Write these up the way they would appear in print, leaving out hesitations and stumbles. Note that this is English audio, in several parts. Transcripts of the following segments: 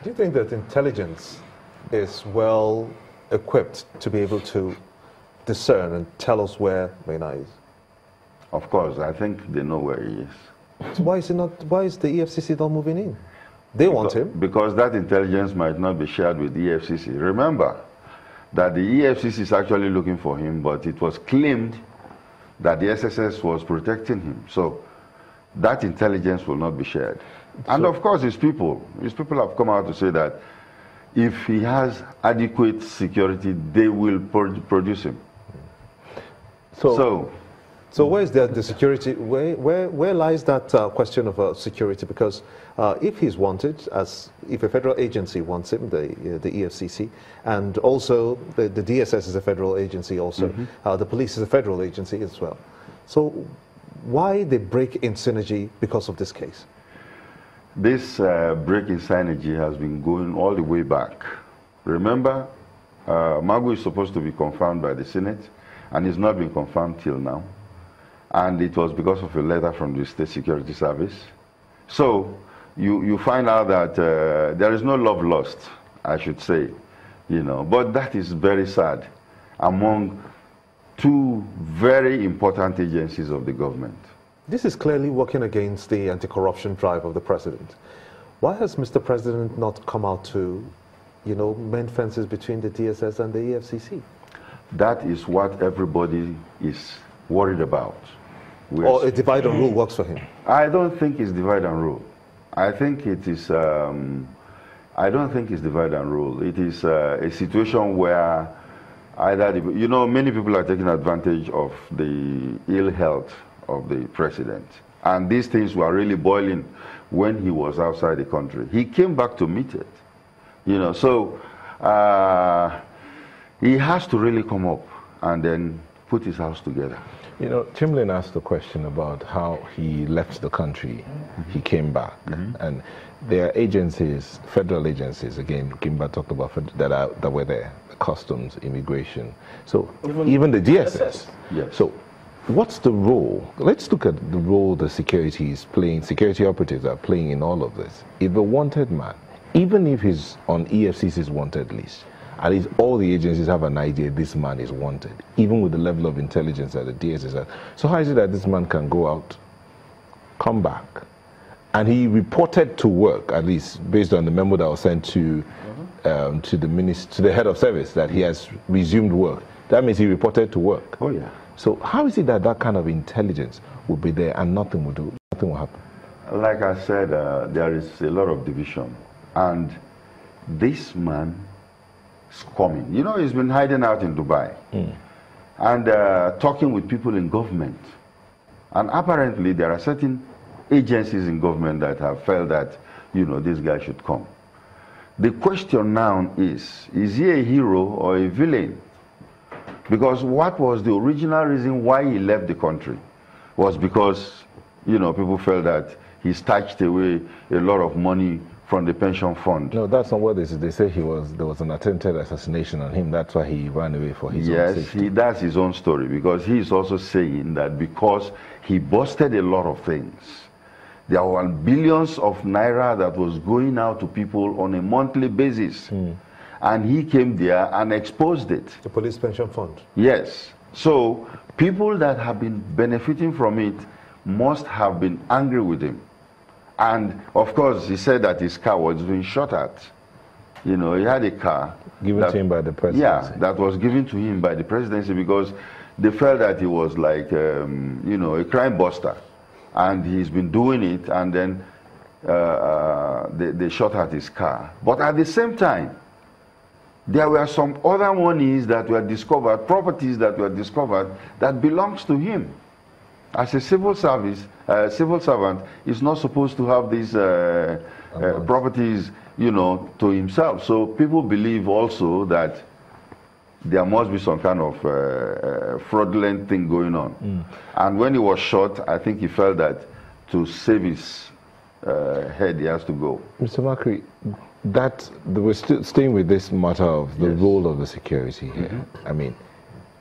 Do you think that intelligence is well equipped to be able to discern and tell us where Maina is? Of course, I think they know where he is. So why is the EFCC not moving in? They want him. Because that intelligence might not be shared with the EFCC. Remember that the EFCC is actually looking for him, but it was claimed that the SSS was protecting him. So that intelligence will not be shared. And of course, his people have come out to say that if he has adequate security, they will produce him. So where is the security? Where lies that question of security? Because if he's wanted, if a federal agency wants him, the EFCC, and also the DSS is a federal agency also, the police is a federal agency as well. So why the break in synergy because of this case? This break in synergy has been going all the way back. Remember, Magu is supposed to be confirmed by the Senate, and he's not been confirmed till now. And it was because of a letter from the State Security Service. So you find out that there is no love lost, I should say, But that is very sad among two very important agencies of the government. This is clearly working against the anti-corruption drive of the president. Why has Mr. President not come out to, mend fences between the DSS and the EFCC? That is what everybody is worried about. Or a divide and rule works for him? I don't think it's divide and rule. I think it is, I don't think it's divide and rule. It is a situation where either, many people are taking advantage of the ill health of the president. And these things were really boiling when he was outside the country. He came back to meet it, so he has to really come up and then put his house together. Chimlin asked a question about how he left the country, he came back, and there are agencies, federal agencies, again, Kimba talked about, that were there, customs, immigration, so even the DSS. Yes. So what's the role? Let's look at the role the security operatives are playing in all of this. If a wanted man, even if he's on EFCC's wanted list, at least all the agencies have an idea this man is wanted, even with the level of intelligence that the DSS has. So how is it that this man can go out, come back, and he reported to work, at least based on the memo that was sent to the head of service, that he has resumed work? That means he reported to work. Oh yeah. So how is it that that kind of intelligence will be there and nothing will happen? Like I said, there is a lot of division, and this man is coming. He's been hiding out in Dubai and talking with people in government. And apparently there are certain agencies in government that have felt that, this guy should come. The question now is he a hero or a villain? Because what was the original reason why he left the country was because, people felt that he snatched away a lot of money from the pension fund. No, that's not what they say. They say there was an attempted assassination on him. That's why he ran away for his own safety. Yes, that's his own story, because he is also saying that because he busted a lot of things. There were billions of naira that was going out to people on a monthly basis. And he came there and exposed it. The police pension fund? Yes. So people that have been benefiting from it must have been angry with him. And of course, he said that his car was being shot at. He had a car given to him by the presidency. Yeah, that was given to him by the presidency because they felt that he was like, a crime buster. And he's been doing it, and then they shot at his car. But at the same time, there were some other monies that were discovered, properties that were discovered that belongs to him. As a civil servant is not supposed to have these properties, to himself. So people believe also that there must be some kind of fraudulent thing going on. And when he was shot, I think he felt that to save his head, he has to go. Mr. Makri, we're still staying with this matter of the role of the security here. I mean,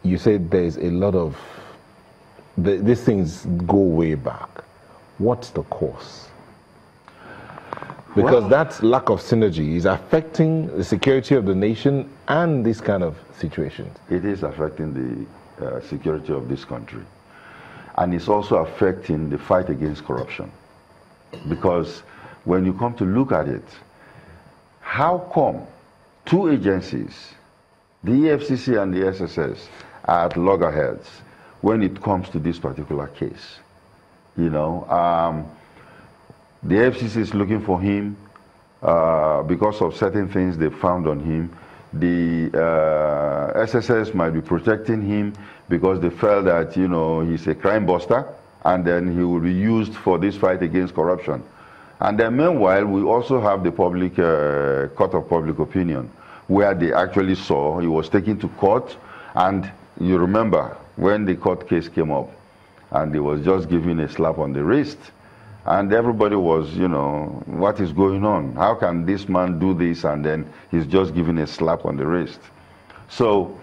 you said there's a lot of these things go way back. What's the cause? Because Well, that lack of synergy is affecting the security of the nation and this kind of situations. it is affecting the security of this country. And it's also affecting the fight against corruption. Because when you come to look at it, how come two agencies, the EFCC and the SSS, are at loggerheads when it comes to this particular case? You know, the EFCC is looking for him because of certain things they found on him. The SSS might be protecting him because they felt that, you know, he's a crime buster and then he will be used for this fight against corruption. And then meanwhile, we also have the public court of public opinion, where they actually saw he was taken to court. And you remember when the court case came up and he was just given a slap on the wrist. And everybody was, you know, what is going on? How can this man do this and then he's just given a slap on the wrist? So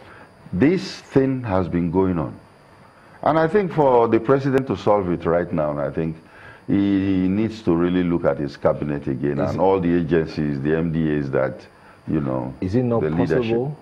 this thing has been going on. And I think for the president to solve it right now, I think he needs to really look at his cabinet again and all the agencies, the MDAs that, you know, Is it not the leadership. possible